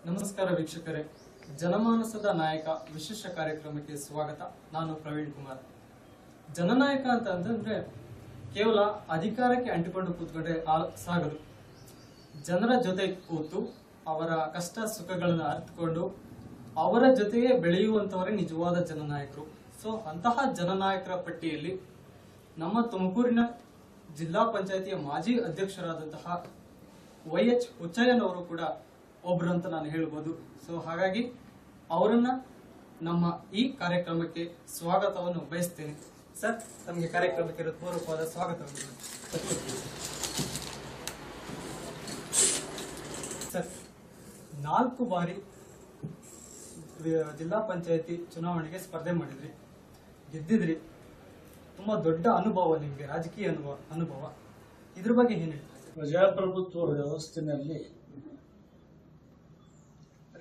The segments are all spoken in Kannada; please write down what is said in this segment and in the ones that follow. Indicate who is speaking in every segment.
Speaker 1: ನಮಸ್ಕಾರ ವೀಕ್ಷಕರೇ, ಜನಮಾನಸದ ನಾಯಕ ವಿಶೇಷ ಕಾರ್ಯಕ್ರಮಕ್ಕೆ ಸ್ವಾಗತ. ನಾನು ಪ್ರವೀಣ್ ಕುಮಾರ್. ಜನನಾಯಕ ಅಂತಂದ್ರೆ ಕೇವಲ ಅಧಿಕಾರಕ್ಕೆ ಅಂಟಿಕೊಂಡು ಕೂತ್ಕೊಂಡ್ರೆ ಸಾಗದು. ಜನರ ಜೊತೆ ಕೂತು ಅವರ ಕಷ್ಟ ಸುಖಗಳನ್ನು ಅರ್ಥಕೊಂಡು ಅವರ ಜೊತೆಗೆ ಬೆಳೆಯುವಂತವರೇ ನಿಜವಾದ ಜನನಾಯಕರು. ಸೊ ಅಂತಹ ಜನನಾಯಕರ ಪಟ್ಟಿಯಲ್ಲಿ ನಮ್ಮ ತುಮಕೂರಿನ ಜಿಲ್ಲಾ ಪಂಚಾಯತಿಯ ಮಾಜಿ ಅಧ್ಯಕ್ಷರಾದಂತಹ YH ಹುಚ್ಚಯ್ಯನವರು ಕೂಡ ಒಬ್ರು ಅಂತ ನಾನು ಹೇಳ್ಬೋದು. ಸೊ ಹಾಗಾಗಿ ಅವರನ್ನ ನಮ್ಮ ಈ ಕಾರ್ಯಕ್ರಮಕ್ಕೆ ಸ್ವಾಗತವನ್ನು ಬಯಸ್ತೇನೆ. ಸರ್, ತಮಗೆ ಕಾರ್ಯಕ್ರಮಕ್ಕೆ ಹೃತ್ಪೂರ್ವಕವಾದ ಸ್ವಾಗತವನ್ನು. ಸರ್, 4 ಬಾರಿ ಜಿಲ್ಲಾ ಪಂಚಾಯತಿ ಚುನಾವಣೆಗೆ ಸ್ಪರ್ಧೆ ಮಾಡಿದ್ರಿ, ಗೆದ್ದಿದ್ರಿ. ತುಂಬಾ ದೊಡ್ಡ ಅನುಭವ ನಿಮ್ಗೆ, ರಾಜಕೀಯ ಅನುಭವ. ಇದ್ರ ಬಗ್ಗೆ ಏನ್ ಹೇಳ್ತೀರಿ?
Speaker 2: ಪ್ರಜಾಪ್ರಭುತ್ವ ವ್ಯವಸ್ಥೆಯಲ್ಲಿ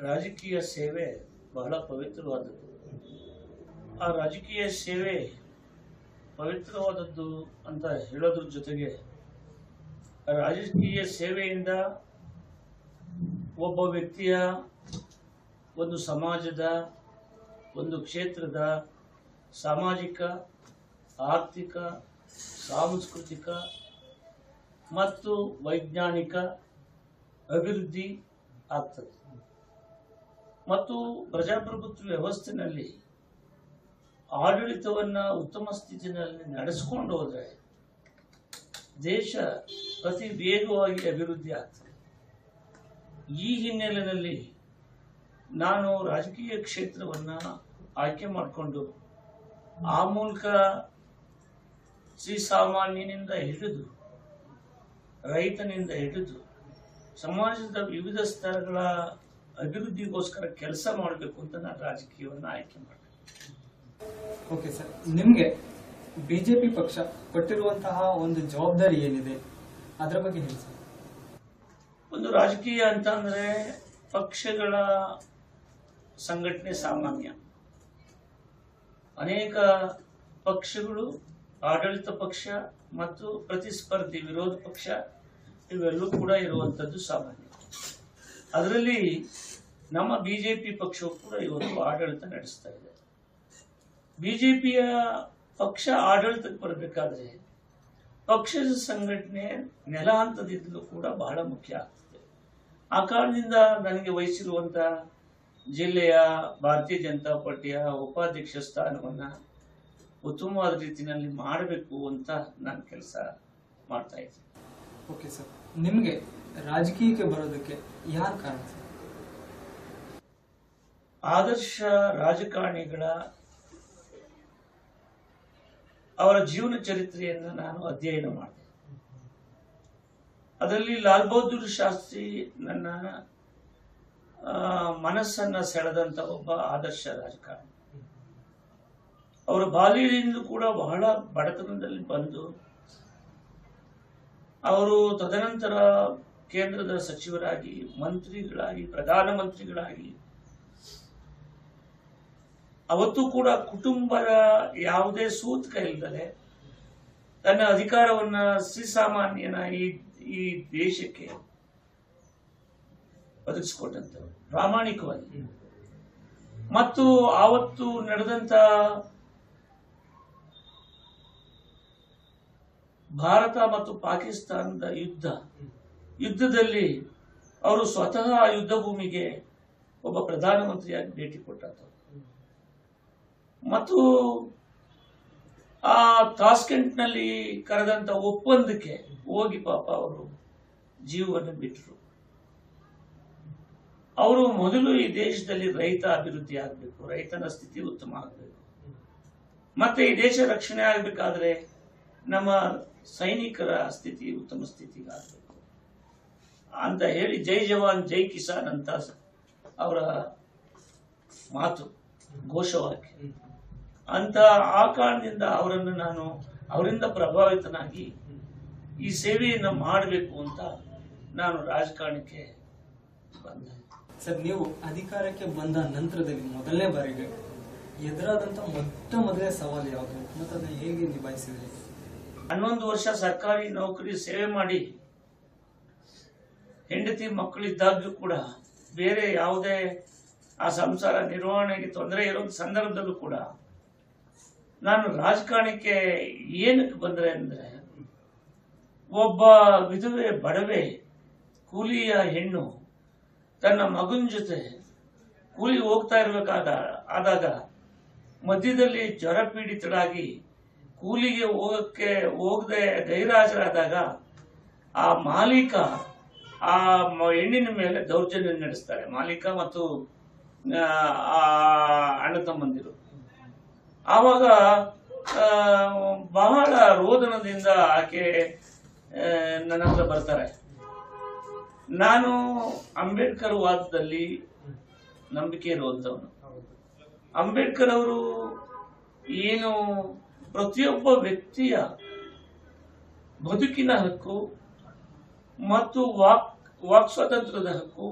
Speaker 2: ರಾಜಕೀಯ ಸೇವೆ ಬಹಳ ಪವಿತ್ರವಾದದ್ದು. ಆ ರಾಜಕೀಯ ಸೇವೆ ಪವಿತ್ರವಾದದ್ದು ಅಂತ ಹೇಳೋದ್ರ ಜೊತೆಗೆ ರಾಜಕೀಯ ಸೇವೆಯಿಂದ ಒಬ್ಬ ವ್ಯಕ್ತಿಯ, ಒಂದು ಸಮಾಜದ, ಒಂದು ಕ್ಷೇತ್ರದ ಸಾಮಾಜಿಕ, ಆರ್ಥಿಕ, ಸಾಂಸ್ಕೃತಿಕ ಮತ್ತು ವೈಜ್ಞಾನಿಕ ಅಭಿವೃದ್ಧಿ ಆಗ್ತದೆ. ಮತ್ತು ಪ್ರಜಾಪ್ರಭುತ್ವ ವ್ಯವಸ್ಥೆಯಲ್ಲಿ ಆಡಳಿತವನ್ನು ಉತ್ತಮ ಸ್ಥಿತಿಯಲ್ಲಿ ನಡೆಸಿಕೊಂಡು ಹೋದರೆ ದೇಶ ಅತಿ ವೇಗವಾಗಿ ಅಭಿವೃದ್ಧಿ ಆಗ್ತದೆ. ಈ ಹಿನ್ನೆಲೆಯಲ್ಲಿ ನಾನು ರಾಜಕೀಯ ಕ್ಷೇತ್ರವನ್ನು ಆಯ್ಕೆ ಮಾಡಿಕೊಂಡು ಆ ಮೂಲಕ ಶ್ರೀಸಾಮಾನ್ಯನಿಂದ ಹಿಡಿದು ರೈತನಿಂದ ಹಿಡಿದು ಸಮಾಜದ ವಿವಿಧ ಸ್ತರಗಳ ಅಭಿವೃದ್ಧಿಗೋಸ್ಕರ ಕೆಲಸ ಮಾಡಬೇಕು ಅಂತ ನಾನು ರಾಜಕೀಯವನ್ನು ಆಯ್ಕೆ ಮಾಡಿದೆ.
Speaker 1: ಓಕೆ ಸರ್, ನಿಮ್ಗೆ ಬಿಜೆಪಿ ಪಕ್ಷ ಕೊಟ್ಟಿರುವಂತಹ ಒಂದು ಜವಾಬ್ದಾರಿ ಏನಿದೆ, ಅದರ ಬಗ್ಗೆ ಹೇಳಿ ಸರ್.
Speaker 2: ಒಂದು ರಾಜಕೀಯ ಅಂತ ಅಂದ್ರೆ ಪಕ್ಷಗಳ ಸಂಘಟನೆ ಸಾಮಾನ್ಯ. ಅನೇಕ ಪಕ್ಷಗಳು, ಆಡಳಿತ ಪಕ್ಷ ಮತ್ತು ಪ್ರತಿಸ್ಪರ್ಧಿ ವಿರೋಧ ಪಕ್ಷ ಇವೆಲ್ಲೂ ಕೂಡ ಇರುವಂತದ್ದು ಸಾಮಾನ್ಯ. ಅದರಲ್ಲಿ ನಮ್ಮ ಬಿಜೆಪಿ ಪಕ್ಷವು ಕೂಡ ಇವತ್ತು ಆಡಳಿತ ನಡೆಸ್ತಾ ಇದೆ. ಬಿಜೆಪಿಯ ಪಕ್ಷ ಆಡಳಿತಕ್ಕೆ ಬರಬೇಕಾದ್ರೆ ಪಕ್ಷದ ಸಂಘಟನೆ ನೆಲ ಹಂತದಿಂದಲೂ ಕೂಡ ಬಹಳ ಮುಖ್ಯ ಆಗ್ತದೆ. ಆ ಕಾರಣದಿಂದ ನನಗೆ ವಹಿಸಿರುವಂತಹ ಜಿಲ್ಲೆಯ ಭಾರತೀಯ ಜನತಾ ಪಾರ್ಟಿಯ ಉಪಾಧ್ಯಕ್ಷ ಸ್ಥಾನವನ್ನ ಉತ್ತಮವಾದ ರೀತಿಯಲ್ಲಿ ಮಾಡಬೇಕು ಅಂತ ನಾನು ಕೆಲಸ ಮಾಡ್ತಾ ಇದ್ದೀನಿ.
Speaker 1: ಓಕೆ ಸರ್, ನಿಮ್ಗೆ ರಾಜಕೀಯಕ್ಕೆ ಬರೋದಕ್ಕೆ ಯಾರು ಕಾರಣ ಸರ್?
Speaker 2: ಆದರ್ಶ ರಾಜಕಾರಣಿಗಳ ಅವರ ಜೀವನ ಚರಿತ್ರೆಯನ್ನು ನಾನು ಅಧ್ಯಯನ ಮಾಡಿದೆ. ಅದರಲ್ಲಿ ಲಾಲ್ ಬಹದ್ದೂರ್ ಶಾಸ್ತ್ರಿ ನನ್ನ ಮನಸ್ಸನ್ನ ಸೆಳೆದಂತ ಒಬ್ಬ ಆದರ್ಶ ರಾಜಕಾರಣಿ. ಅವರ ಬಾಲ್ಯದಿಂದ ಕೂಡ ಬಹಳ ಬಡತನದಲ್ಲಿ ಬಂದು ಅವರು ತದನಂತರ ಕೇಂದ್ರದ ಸಚಿವರಾಗಿ, ಮಂತ್ರಿಗಳಾಗಿ, ಪ್ರಧಾನಮಂತ್ರಿಗಳಾಗಿ, ಅವತ್ತು ಕೂಡ ಕುಟುಂಬದ ಯಾವುದೇ ಸೂತಕ ಇಲ್ಲದೆ ತನ್ನ ಅಧಿಕಾರವನ್ನ ಶ್ರೀಸಾಮಾನ್ಯನ ಈ ದೇಶಕ್ಕೆ ಒದಗಿಸಿಕೊಟ್ಟಂತವರು ಪ್ರಾಮಾಣಿಕವಾಗಿ. ಮತ್ತು ಆವತ್ತು ನಡೆದಂತ ಭಾರತ ಮತ್ತು ಪಾಕಿಸ್ತಾನದ ಯುದ್ಧದಲ್ಲಿ ಅವರು ಸ್ವತಃ ಯುದ್ಧ ಭೂಮಿಗೆ ಒಬ್ಬ ಪ್ರಧಾನಮಂತ್ರಿಯಾಗಿ ಭೇಟಿ ಕೊಟ್ಟಂತ ಮತ್ತು ಆ ತಾಸ್ಕೆಂಟ್ನಲ್ಲಿ ಕರೆದಂತ ಒಪ್ಪಂದಕ್ಕೆ ಹೋಗಿ ಪಾಪ ಅವರು ಜೀವವನ್ನು ಬಿಟ್ಟರು. ಅವರು ಮೊದಲು ಈ ದೇಶದಲ್ಲಿ ರೈತ ಅಭಿವೃದ್ಧಿ ಆಗಬೇಕು, ರೈತನ ಸ್ಥಿತಿ ಉತ್ತಮ ಆಗಬೇಕು, ಮತ್ತೆ ಈ ದೇಶ ರಕ್ಷಣೆ ಆಗಬೇಕಾದ್ರೆ ನಮ್ಮ ಸೈನಿಕರ ಸ್ಥಿತಿ ಉತ್ತಮ ಸ್ಥಿತಿಗಾಗಬೇಕು ಅಂತ ಹೇಳಿ ಜೈ ಜವಾನ್ ಜೈ ಕಿಸಾನ್ ಅಂತ ಅವರ ಮಾತು, ಘೋಷವಾಕ್ಯ ಅಂತ. ಆ ಕಾರಣದಿಂದ ಅವರನ್ನು ನಾನು ಅವರಿಂದ ಪ್ರಭಾವಿತನಾಗಿ ಈ ಸೇವೆಯನ್ನು ಮಾಡಬೇಕು ಅಂತ ನಾನು ರಾಜಕಾರಣಕ್ಕೆ ಬಂದೆ.
Speaker 1: ಸರ್, ನೀವು ಅಧಿಕಾರಕ್ಕೆ ಬಂದ ನಂತರದಲ್ಲಿ ಮೊದಲನೇ ಬಾರಿಗೆ ಎದುರಾದಂತ ಮೊದಲನೇ ಸವಾಲು ಯಾವುದು ಮತ್ತು ಅದನ್ನು ಹೇಗೆ ನಿಭಾಯಿಸಿದ್ರಿ?
Speaker 2: 11 ವರ್ಷ ಸರ್ಕಾರಿ ನೌಕರಿ ಸೇವೆ ಮಾಡಿ ಹೆಂಡತಿ ಮಕ್ಕಳಿದ್ದಾಗ್ಲೂ ಕೂಡ ಬೇರೆ ಯಾವುದೇ ಆ ಸಂಸಾರ ನಿರ್ವಹಣೆಗೆ ತೊಂದರೆ ಇರೋ ಸಂದರ್ಭದಲ್ಲೂ ಕೂಡ ನಾನು ರಾಜಕಾರಣಕ್ಕೆ ಏನಕ್ಕೆ ಬಂದ್ರೆ ಅಂದ್ರೆ, ಒಬ್ಬ ವಿಧವೆ ಬಡವೆ ಕೂಲಿಯ ಹೆಣ್ಣು ತನ್ನ ಮಗನ ಜೊತೆ ಕೂಲಿ ಹೋಗ್ತಾ ಆದಾಗ ಮಧ್ಯದಲ್ಲಿ ಜ್ವರ ಪೀಡಿತರಾಗಿ ಕೂಲಿಗೆ ಹೋಗದೆ ಗೈರಾಜರಾದಾಗ ಆ ಮಾಲೀಕ ಆ ಹೆಣ್ಣಿನ ಮೇಲೆ ದೌರ್ಜನ್ಯ ನಡೆಸ್ತಾರೆ. ಮಾಲೀಕ ಮತ್ತು ಆ ಅಣ್ಣ ತಮ್ಮಂದಿರು. ಆವಾಗ ಬಹಳ ರೋದನದಿಂದ ಆಕೆ ನನ್ನ ಹತ್ರ ಬರ್ತಾರೆ. ನಾನು ಅಂಬೇಡ್ಕರ್ ವಾದದಲ್ಲಿ ನಂಬಿಕೆ ಇರುವಂತವನು. ಅಂಬೇಡ್ಕರ್ ಅವರು ಏನು ಪ್ರತಿಯೊಬ್ಬ ವ್ಯಕ್ತಿಯ ಬದುಕಿನ ಹಕ್ಕು ಮತ್ತು ವಾಕ್ ಸ್ವಾತಂತ್ರ್ಯದ ಹಕ್ಕು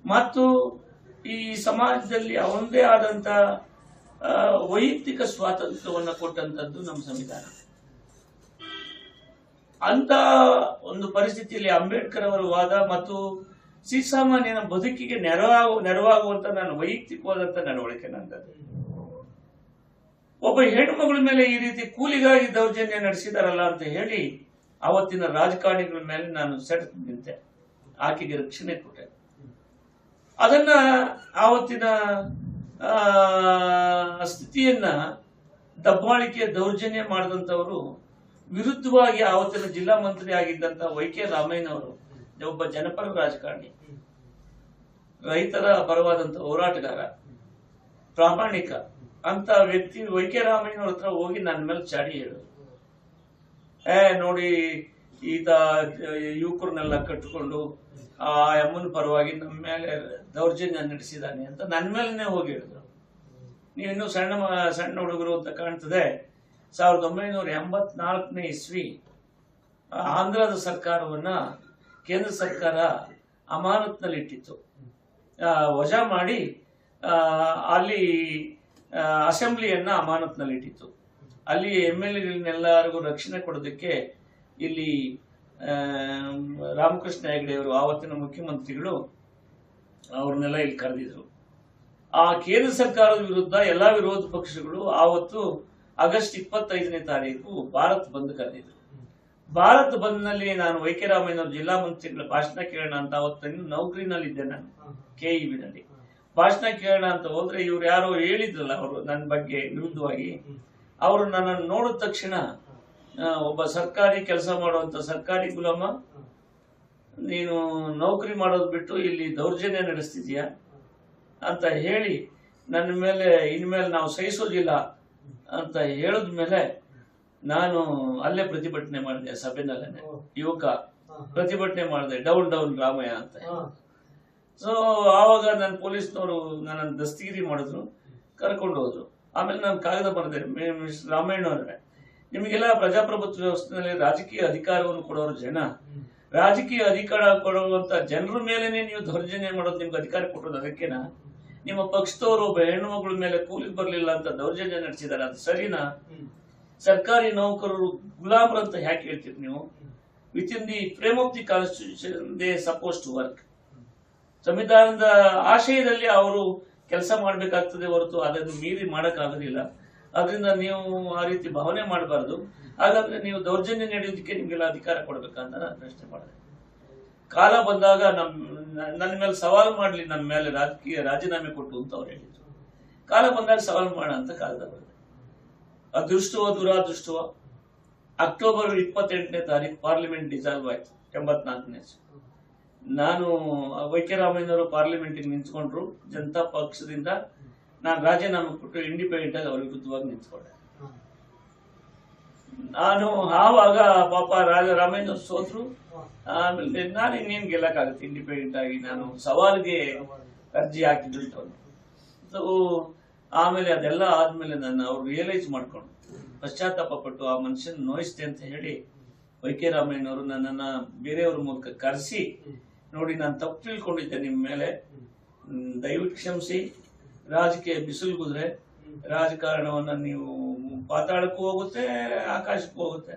Speaker 2: ಮತ್ತು ಈ ಸಮಾಜದಲ್ಲಿ ಅವನದೇ ಆದಂತ ವೈಯಕ್ತಿಕ ಸ್ವಾತಂತ್ರ್ಯವನ್ನು ಕೊಟ್ಟಂತದ್ದು ನಮ್ಮ ಸಂವಿಧಾನ. ಅಂತ ಒಂದು ಪರಿಸ್ಥಿತಿಯಲ್ಲಿ ಅಂಬೇಡ್ಕರ್ ಅವರ ವಾದ ಮತ್ತು ಶ್ರೀಸಾಮಾನ್ಯನ ಬದುಕಿಗೆ ನೆರವಾಗುವಂತ ನಾನು ವೈಯಕ್ತಿಕವಾದಂತ ನಡವಳಿಕೆ ನಂದದ್ದು. ಒಬ್ಬ ಹೆಣ್ಣುಮಗಳ ಮೇಲೆ ಈ ರೀತಿ ಕೂಲಿಗಾಗಿ ದೌರ್ಜನ್ಯ ನಡೆಸಿದಾರಲ್ಲ ಅಂತ ಹೇಳಿ ಆವತ್ತಿನ ರಾಜಕಾರಣಿಗಳ ಮೇಲೆ ನಾನು ಸೆಟೆದು ನಿಂತೆ, ಆಕೆಗೆ ರಕ್ಷಣೆ ಕೊಟ್ಟೆ. ಅದನ್ನ ಆವತ್ತಿನ ಸ್ಥಿತಿಯನ್ನ ದಬ್ಬಾಳಿಕೆ ದೌರ್ಜನ್ಯ ಮಾಡಿದಂತವರು ವಿರುದ್ಧವಾಗಿ ಆವತ್ತಿನ ಜಿಲ್ಲಾ ಮಂತ್ರಿ ಆಗಿದ್ದಂತ ವೈ.ಕೆ. ರಾಮಯ್ಯನವರು, ಒಬ್ಬ ಜನಪರ ರಾಜಕಾರಣಿ, ರೈತರ ಪರವಾದಂತ ಹೋರಾಟಗಾರ, ಪ್ರಾಮಾಣಿಕ ಅಂತ ವ್ಯಕ್ತಿ ವೈ.ಕೆ. ರಾಮಯ್ಯನವ್ರ ಹತ್ರ ಹೋಗಿ ನನ್ನ ಮೇಲೆ ಚಾಡಿ ಹೇಳಿದ್ರು. ನೋಡಿ ಈತ ಯುವಕರನ್ನೆಲ್ಲ ಕಟ್ಟಿಕೊಂಡು ಆ ಅಮ್ಮನ ಪರವಾಗಿ ನಮ್ಮ ಮೇಲೆ ದೌರ್ಜನ್ಯ ನಡೆಸಿದಾನೆ ಅಂತ ನನ್ನ ಮೇಲೆನೆ ಹೋಗಿ ಹೇಳಿದ್ರು. ನೀವಿನ್ನೂ ಸಣ್ಣ ಹುಡುಗರು ಅಂತ ಕಾಣ್ತದೆ. 1984ನೇ ಇಸ್ವಿ ಆಂಧ್ರದ ಸರ್ಕಾರವನ್ನ ಕೇಂದ್ರ ಸರ್ಕಾರ ಅಮಾನತ್ನಲ್ಲಿಟ್ಟಿತ್ತು, ವಜಾ ಮಾಡಿ ಅಲ್ಲಿ ಅಸೆಂಬ್ಲಿಯನ್ನ ಅಮಾನತ್ನಲ್ಲಿಟ್ಟಿತ್ತು. ಅಲ್ಲಿ MLAಗಳನ್ನೆಲ್ಲರಿಗೂ ರಕ್ಷಣೆ ಕೊಡೋದಕ್ಕೆ ಇಲ್ಲಿ ರಾಮಕೃಷ್ಣ ಹೆಗಡೆ ಅವರು, ಆವತ್ತಿನ ಮುಖ್ಯಮಂತ್ರಿಗಳು, ಅವ್ರನ್ನೆಲ್ಲ ಇಲ್ಲಿ ಕರೆದಿದ್ರು. ಆ ಕೇಂದ್ರ ಸರ್ಕಾರದ ವಿರುದ್ಧ ಎಲ್ಲಾ ವಿರೋಧ ಪಕ್ಷಗಳು ಆವತ್ತು ಆಗಸ್ಟ್ 25ನೇ ತಾರೀಕು ಭಾರತ್ ಬಂದ್ ಕರೆದಿದ್ರು. ಭಾರತ್ ಬಂದ್ ನಲ್ಲಿ ನಾನು ವೈ.ಕೆ. ರಾಮಯ್ಯನವರು ಜಿಲ್ಲಾ ಮಂತ್ರಿಗಳ ಭಾಷಣ ಕೇಳೋಣ ಅಂತ ಅವತ್ತು ನೌಕರಿನಲ್ಲಿ ಇದ್ದೆ. ನಾನು KEB ನಲ್ಲಿ ಭಾಷಣ ಕೇಳೋಣ ಅಂತ ಹೋದ್ರೆ ಇವ್ರು ಯಾರೋ ಹೇಳಿದ್ರಲ್ಲ, ಅವರು ನನ್ನ ಬಗ್ಗೆ ವಿರುದ್ಧವಾಗಿ, ಅವರು ನನ್ನನ್ನು ನೋಡಿದ ತಕ್ಷಣ ಒಬ್ಬ ಸರ್ಕಾರಿ ಕೆಲಸ ಮಾಡುವಂತ ಸರ್ಕಾರಿ ಗುಲಾಮ, ನೀನು ನೌಕರಿ ಮಾಡೋದು ಬಿಟ್ಟು ಇಲ್ಲಿ ದೌರ್ಜನ್ಯ ನಡೆಸ್ತಿದ್ಯಾ ಅಂತ ಹೇಳಿ ನನ್ನ ಮೇಲೆ ಇನ್ಮೇಲೆ ನಾವು ಸಹಿಸೋದಿಲ್ಲ ಅಂತ ಹೇಳಿದ ಮೇಲೆ ನಾನು ಅಲ್ಲೇ ಪ್ರತಿಭಟನೆ ಮಾಡಿದೆ. ಸಭೆನಲ್ಲೇನೆ ಯುವಕ ಪ್ರತಿಭಟನೆ ಮಾಡಿದೆ, ಡೌನ್ ಡೌನ್ ರಾಮಯ್ಯ ಅಂತ. ಸೊ ಆವಾಗ ನನ್ನ ಪೊಲೀಸ್ನವರು ನನ್ನನ್ನು ದಸ್ತಗಿರಿ ಮಾಡಿದ್ರು, ಕರ್ಕೊಂಡು ಹೋದ್ರು. ಆಮೇಲೆ ನಾನು ಕಾಗದ ಬರೆದೆ, ರಾಮಯ್ಯನವ್ರೆ, ನಿಮಗೆಲ್ಲ ಪ್ರಜಾಪ್ರಭುತ್ವ ವ್ಯವಸ್ಥೆಯಲ್ಲಿ ರಾಜಕೀಯ ಅಧಿಕಾರವನ್ನು ಕೊಡೋರು ಜನ, ರಾಜಕೀಯ ಅಧಿಕಾರ ಕೊಡುವಂತ ಜನರ ಮೇಲೆನೆ ನೀವು ದೌರ್ಜನ್ಯ ಮಾಡೋದು ನಿಮ್ಗೆ ಅಧಿಕಾರ ಕೊಟ್ಟೋದು ಅದಕ್ಕೆನಾ? ನಿಮ್ಮ ಪಕ್ಷದವರು ಒಬ್ಬ ಹೆಣ್ಣು ಮಗಳ ಮೇಲೆ ಕೂಲಿಗೆ ಬರ್ಲಿಲ್ಲ ಅಂತ ದೌರ್ಜನ್ಯ ನಡೆಸಿದಾರೆ, ಅದು ಸರಿನಾ? ಸರ್ಕಾರಿ ನೌಕರರು ಗುಲಾಮರು ಅಂತ ಯಾಕೆ ಹೇಳ್ತೀರಿ ನೀವು? Within the frame of the constitution they suppose to work. ಸಂವಿಧಾನದ ಆಶಯದಲ್ಲಿ ಅವರು ಕೆಲಸ ಮಾಡಬೇಕಾಗ್ತದೆ ಹೊರತು ಅದನ್ನು ಮೀರಿ ಮಾಡಕ್ ಆಗೋದಿಲ್ಲ. ಅದರಿಂದ ನೀವು ಆ ರೀತಿ ಭಾವನೆ ಮಾಡಬಾರ್ದು. ಹಾಗಾದ್ರೆ ನೀವು ದೌರ್ಜನ್ಯ ನಡೆಯೋದಕ್ಕೆ ನಿಮ್ಗೆಲ್ಲ ಅಧಿಕಾರ ಕೊಡ್ಬೇಕಂತ ನಾನು ಪ್ರಶ್ನೆ ಮಾಡಿದೆ. ಕಾಲ ಬಂದಾಗ ನನ್ನ ಮೇಲೆ ಸವಾಲು ಮಾಡ್ಲಿ, ನಮ್ಮ ಮೇಲೆ ರಾಜಕೀಯ ರಾಜೀನಾಮೆ ಕೊಟ್ಟು ಅಂತ ಅವ್ರು ಹೇಳಿದ್ರು. ಕಾಲ ಬಂದಾಗ ಸವಾಲು ಮಾಡ ಅಂತ ಕಾಲದ ಬರೆದೆ. ಅದೃಷ್ಟವೋ ದುರಾದೃಷ್ಟವೋ ಅಕ್ಟೋಬರ್ 28ನೇ ತಾರೀಕು ಪಾರ್ಲಿಮೆಂಟ್ ಡಿಸಾಲ್ವ್ ಆಯ್ತು, 84ನೇ. ನಾನು ವೈ.ಕೆ. ರಾಮಯ್ಯನವರು ಪಾರ್ಲಿಮೆಂಟ್ಗೆ ನಿಂತ್ಕೊಂಡ್ರು ಜನತಾ ಪಕ್ಷದಿಂದ. ನಾನು ರಾಜೀನಾಮೆ ಕೊಟ್ಟು ಇಂಡಿಪೆಂಡೆಂಟ್ ಆಗಿ ಅವ್ರ ವಿರುದ್ಧವಾಗಿ ನಿಂತ್ಕೊಂಡೆ. ನಾನು ಆವಾಗ ಪಾಪ ರಾಮಯ್ಯನವ್ರು ಸೋತ್ರು. ಆಮೇಲೆ ನಾನು ಇನ್ನೇನು ಗೆಲ್ಲಕ್ಕಾಗುತ್ತೆ ಇಂಡಿಪೆಂಡೆಂಟ್ ಆಗಿ, ನಾನು ಸವಾಲ್ಗೆ ಅರ್ಜಿ ಹಾಕಿದ್ರು. ಆಮೇಲೆ ಅದೆಲ್ಲ ಆದ್ಮೇಲೆ ನಾನು ಅವ್ರು ರಿಯಲೈಸ್ ಮಾಡ್ಕೊಂಡು ಪಶ್ಚಾತ್ತಾಪ ಪಟ್ಟು ಆ ಮನುಷ್ಯನ ನೋಯಿಸ್ತೆ ಅಂತ ಹೇಳಿ ವೈ.ಕೆ. ರಾಮಯ್ಯನವರು ನನ್ನನ್ನ ಬೇರೆಯವ್ರ ಮೂಲಕ ಕರೆಸಿ, ನೋಡಿ ನಾನು ತಪ್ಪು ತಿಳ್ಕೊಂಡಿದ್ದೆ ನಿಮ್ಮ ಮೇಲೆ, ದಯವಿಟ್ಟು ಕ್ಷಮಿಸಿ, ರಾಜಕೀಯ ಬಿಸಿಲುಗುದ್ರೆ ರಾಜಕಾರಣವನ್ನ ನೀವು ಪಾತಾಳಕ್ಕೂ ಹೋಗುತ್ತೆ, ಆಕಾಶಕ್ಕೂ ಹೋಗುತ್ತೆ.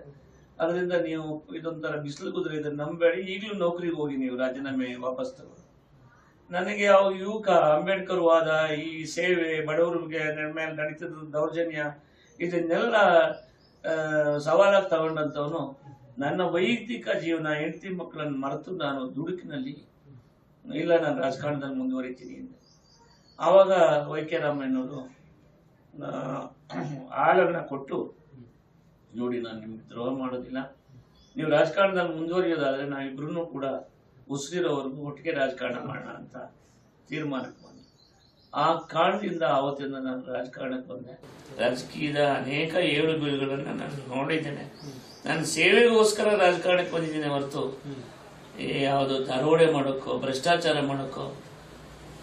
Speaker 2: ಅದರಿಂದ ನೀವು ಇದೊಂಥರ ಬಿಸಿಲುಗುದ್ರೆ ಇದನ್ನ ನಂಬೇಡಿ, ಈಗಲೂ ನೌಕರಿಗೆ ಹೋಗಿ ನೀವು ರಾಜೀನಾಮೆ ವಾಪಸ್ ತಗೊಳ್ಳಿ. ನನಗೆ ಅವು ಯುವಕ ಅಂಬೇಡ್ಕರ್ ವಾದ, ಈ ಸೇವೆ, ಬಡವರಿಗೆ ಮೇಲೆ ನಡೀತಿದ್ದ ದೌರ್ಜನ್ಯ, ಇದನ್ನೆಲ್ಲ ಸವಾಲಾಗಿ ತಗೊಂಡಂತವನು ನನ್ನ ವೈಯಕ್ತಿಕ ಜೀವನ, ಹೆಂಡತಿ ಮಕ್ಕಳನ್ನು ಮರೆತು ನಾನು ದುಡುಕಿನಲ್ಲಿ ಇಲ್ಲ ನಾನು ರಾಜಕಾರಣದಲ್ಲಿ ಮುಂದುವರಿತೀನಿ ಅಂದೆ. ಆವಾಗ ವೈ ಕೆ ರಾಮಯ್ಯನವರು ಆಳನ್ನ ಕೊಟ್ಟು, ನೋಡಿ ನಾನು ನಿಮ್ಗೆ ದ್ರೋಹ ಮಾಡೋದಿಲ್ಲ, ನೀವು ರಾಜಕಾರಣದಲ್ಲಿ ಮುಂದುವರಿಯೋದಾದ್ರೆ ನಾವಿಬ್ರು ಕೂಡ ಉಸಿರಿರೋವರೆಗೂ ಒಟ್ಟಿಗೆ ರಾಜಕಾರಣ ಮಾಡೋಣ ಅಂತ ತೀರ್ಮಾನಕ್ಕೆ ಬಂದೆ. ಆ ಕಾರಣದಿಂದ ಆವತ್ತಿಂದ ನಾನು ರಾಜಕಾರಣಕ್ಕೆ ಬಂದೆ. ರಾಜಕೀಯದ ಅನೇಕ ಏಳು ಬೀಳುಗಳನ್ನು ನಾನು ನೋಡಿದ್ದೇನೆ. ನಾನು ಸೇವೆಗೋಸ್ಕರ ರಾಜಕಾರಣಕ್ಕೆ ಬಂದಿದ್ದೇನೆ ಹೊರತು ಯಾವುದೋ ದರೋಡೆ ಮಾಡೋಕ್ಕೋ ಭ್ರಷ್ಟಾಚಾರ ಮಾಡೋಕ್ಕೋ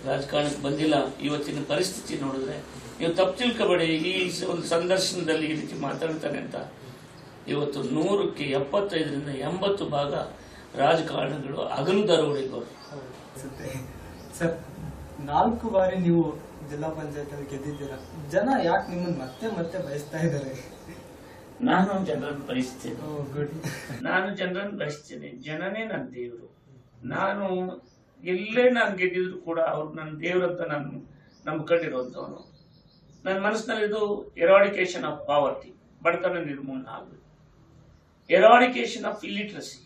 Speaker 2: ರಾಜಕಾರಣಕ್ಕೆ ಬಂದಿಲ್ಲ. ಇವತ್ತಿನ ಪರಿಸ್ಥಿತಿ ನೋಡಿದ್ರೆ ನೀವು ತಪ್ಪು ತಿಳ್ಕೊಬೇಡಿ, ಈ ಒಂದು ಸಂದರ್ಶನದಲ್ಲಿ ಈ ರೀತಿ ಮಾತಾಡ್ತಾನೆ ಅಂತ. ಇವತ್ತು 100ಕ್ಕೆ 75ರಿಂದ 80 ಭಾಗ ರಾಜಕಾರಣಗಳು ಹಗಲು ದರೋಡೆಗೋರು.
Speaker 1: ಸರ್, 4 ಬಾರಿ ನೀವು ಜಿಲ್ಲಾ ಪಂಚಾಯತ್ ಅಲ್ಲಿ ಗೆದ್ದಿದ್ದೀರಾ. ಜನ ಯಾಕೆ ನಿಮ್ಮನ್ನ ಮತ್ತೆ ಮತ್ತೆ ಬಯಸ್ತಾ ಇದ್ದಾರೆ?
Speaker 2: ನಾನು ಜನರನ್ನು ಬಯಸ್ತೇನೆ. ನಾನು ಜನರನ್ನು ಬಯಸ್ತೇನೆ. ಜನನೇ ನನ್ನ ದೇವರು. ನಾನು ಎಲ್ಲೇ ನಾನು ಗೆದ್ದಿದ್ರು ಕೂಡ ಅವ್ರು ನನ್ನ ದೇವರಂತ ನಾನು ನಂಬ್ಕೊಂಡಿರುವಂತವನು. ನನ್ನ ಮನಸ್ಸಿನಲ್ಲಿ ಇದು ಎರಾಡಿಕೇಶನ್ ಆಫ್ ಪಾವರ್ಟಿ, ಬಡತನ ನಿರ್ಮೂಲನೆ ಆಗಬೇಕು. ಎರಾಡಿಕೇಶನ್ ಆಫ್ ಇಲ್ಲಿಟ್ರಸಿ,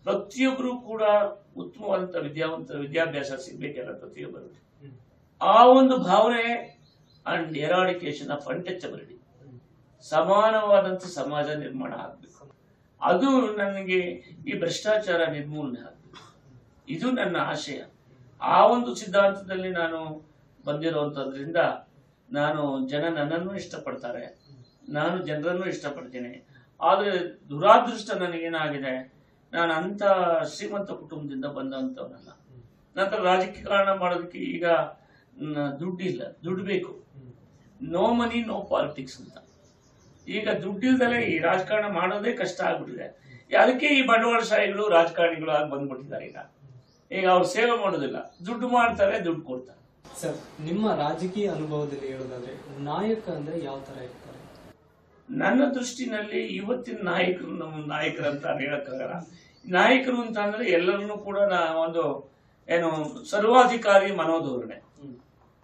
Speaker 2: ಪ್ರತಿಯೊಬ್ಬರು ಕೂಡ ಉತ್ತಮವಾದಂತ ವಿದ್ಯಾಭ್ಯಾಸ ಸಿಗ್ಬೇಕಲ್ಲ ಪ್ರತಿಯೊಬ್ಬರು. ಆ ಒಂದು ಭಾವನೆ ಅಂಡ್ ಎರಾಡಿಕೇಶನ್ ಆಫ್ ಅನ್ಟಚಬಿಲಿಟಿ, ಸಮಾನವಾದಂತ ಸಮಾಜ ನಿರ್ಮಾಣ ಆಗ್ಬೇಕು. ಅದು ನನಗೆ ಈ ಭ್ರಷ್ಟಾಚಾರ ನಿರ್ಮೂಲನೆ ಆಗ್ಬೇಕು, ಇದು ನನ್ನ ಆಶಯ. ಆ ಒಂದು ಸಿದ್ಧಾಂತದಲ್ಲಿ ನಾನು ಬಂದಿರುವಂತದ್ರಿಂದ ನಾನು ಜನ ನನ್ನನ್ನು ಇಷ್ಟಪಡ್ತಾರೆ, ನಾನು ಜನರನ್ನು ಇಷ್ಟಪಡ್ತೇನೆ. ಆದ್ರೆ ದುರಾದೃಷ್ಟ ನನಗೇನಾಗಿದೆ, ನಾನು ಅಂತ ಶ್ರೀಮಂತ ಕುಟುಂಬದಿಂದ ಬಂದಂತವನಲ್ಲ. ನಂತರ ರಾಜಕಾರಣ ಮಾಡೋದಕ್ಕೆ ಈಗ ದುಡ್ಡಿಲ್ಲ, ದುಡ್ಡು ಬೇಕು. ನೋ ಮನಿ ನೋ ಪಾಲಿಟಿಕ್ಸ್ ಅಂತ. ಈಗ ದುಡ್ಡಿಲ್ದಲೇ ಈ ರಾಜಕಾರಣ ಮಾಡೋದೇ ಕಷ್ಟ ಆಗ್ಬಿಟ್ಟಿದೆ. ಅದಕ್ಕೆ ಈ ಬಂಡವಾಳಶಾಹಿಗಳು ರಾಜಕಾರಣಿಗಳು ಆಗಿ ಬಂದ್ಬಿಟ್ಟಿದ್ದಾರೆ. ಈಗ ಅವ್ರು ಸೇವೆ ಮಾಡೋದಿಲ್ಲ, ದುಡ್ಡು ಮಾಡ್ತಾರೆ, ದುಡ್ಡು ಕೊಡ್ತಾರೆ.
Speaker 1: ಸರ್, ನಿಮ್ಮ ರಾಜಕೀಯ ಅನುಭವದಲ್ಲಿ ಹೇಳೋದಾದ್ರೆ ನಾಯಕ ಅಂದ್ರೆ ಯಾವ ತರ ಇರ್ತಾರೆ?
Speaker 2: ನನ್ನ ದೃಷ್ಟಿನಲ್ಲಿ ಇವತ್ತಿನ ನಾಯಕರು ನಮ್ಮ ನಾಯಕರಂತ ಹೇಳಕ್ಕಾಗಲ್ಲ. ನಾಯಕರು ಅಂತ ಅಂದ್ರೆ ಎಲ್ಲರನ್ನೂ ಕೂಡ ಒಂದು ಏನು ಸರ್ವಾಧಿಕಾರಿ ಮನೋಧೋರಣೆ.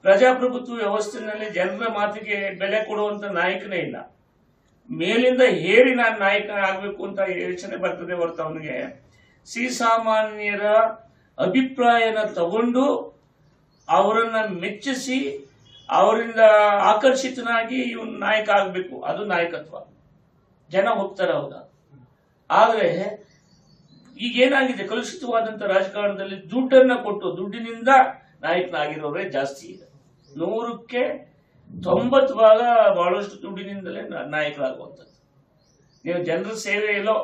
Speaker 2: ಪ್ರಜಾಪ್ರಭುತ್ವ ವ್ಯವಸ್ಥೆಯಲ್ಲಿ ಜನರ ಮಾತಿಗೆ ಬೆಲೆ ಕೊಡುವಂತ ನಾಯಕನೇ ಇಲ್ಲ. ಮೇಲಿಂದ ಹೇರಿ ನಾನು ನಾಯಕ ಆಗ್ಬೇಕು ಅಂತ ಯೋಚನೆ ಬರ್ತದೆ ಹೊರತು ಅವನಿಗೆ ಶ್ರೀಸಾಮಾನ್ಯರ ಅಭಿಪ್ರಾಯನ ತಗೊಂಡು ಅವರನ್ನ ಮೆಚ್ಚಿಸಿ ಅವರಿಂದ ಆಕರ್ಷಿತನಾಗಿ ಇವನು ನಾಯಕ ಆಗ್ಬೇಕು, ಅದು ನಾಯಕತ್ವ. ಜನ ಹೋಗ್ತಾರೆ, ಹೌದಾ? ಆದ್ರೆ ಈಗೇನಾಗಿದೆ, ಕಲುಷಿತವಾದಂತ ರಾಜಕಾರಣದಲ್ಲಿ ದುಡ್ಡನ್ನ ಕೊಟ್ಟು ದುಡ್ಡಿನಿಂದ ನಾಯಕನಾಗಿರೋರೇ ಜಾಸ್ತಿ ಇದೆ. 100ಕ್ಕೆ 90 ಭಾಗ ಬಹಳಷ್ಟು ದುಡ್ಡಿನಿಂದಲೇ ನಾಯಕರಾಗುವಂಥದ್ದು. ನೀವು ಜನರ ಸೇವೆ ಎಲ್ಲೋ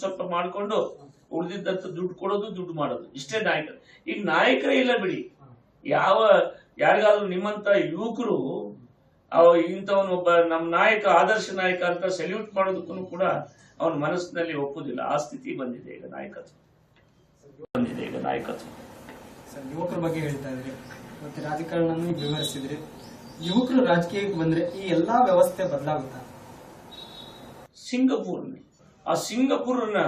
Speaker 2: ಸ್ವಲ್ಪ ಮಾಡಿಕೊಂಡು ಉಳಿದಿದ್ದಂತ ದುಡ್ಡು ಕೊಡೋದು, ದುಡ್ಡು ಮಾಡೋದು, ಇಷ್ಟೇ ನಾಯಕರು. ಈಗ ನಾಯಕರೇ ಇಲ್ಲ ಬಿಡಿ. ಯಾರಿಗಾದ್ರೂ ನಿಮ್ಮಂತ ಯುವಕರು ಇಂಥವನು ಒಬ್ಬ ನಮ್ಮ ನಾಯಕ, ಆದರ್ಶ ನಾಯಕ ಅಂತ ಸೆಲ್ಯೂಟ್ ಮಾಡೋದಕ್ಕೂ ಕೂಡ ಅವನ ಮನಸ್ಸಿನಲ್ಲಿ ಒಪ್ಪುದಿಲ್ಲ. ಆ ಸ್ಥಿತಿ ಬಂದಿದೆ ಈಗ ನಾಯಕತ್ವ.
Speaker 1: ಸರ್, ಯುವಕರ ಬಗ್ಗೆ ಹೇಳ್ತಾ ಇದ್ರಿ, ಮತ್ತೆ ರಾಜಕಾರಣವನ್ನು ವಿವರಿಸಿದ್ರಿ. ಯುವಕರು ರಾಜಕೀಯಕ್ಕೆ ಬಂದ್ರೆ ಈ ಎಲ್ಲಾ ವ್ಯವಸ್ಥೆ ಬದಲಾಗುತ್ತಾ?
Speaker 2: ಆ ಸಿಂಗಪುರನ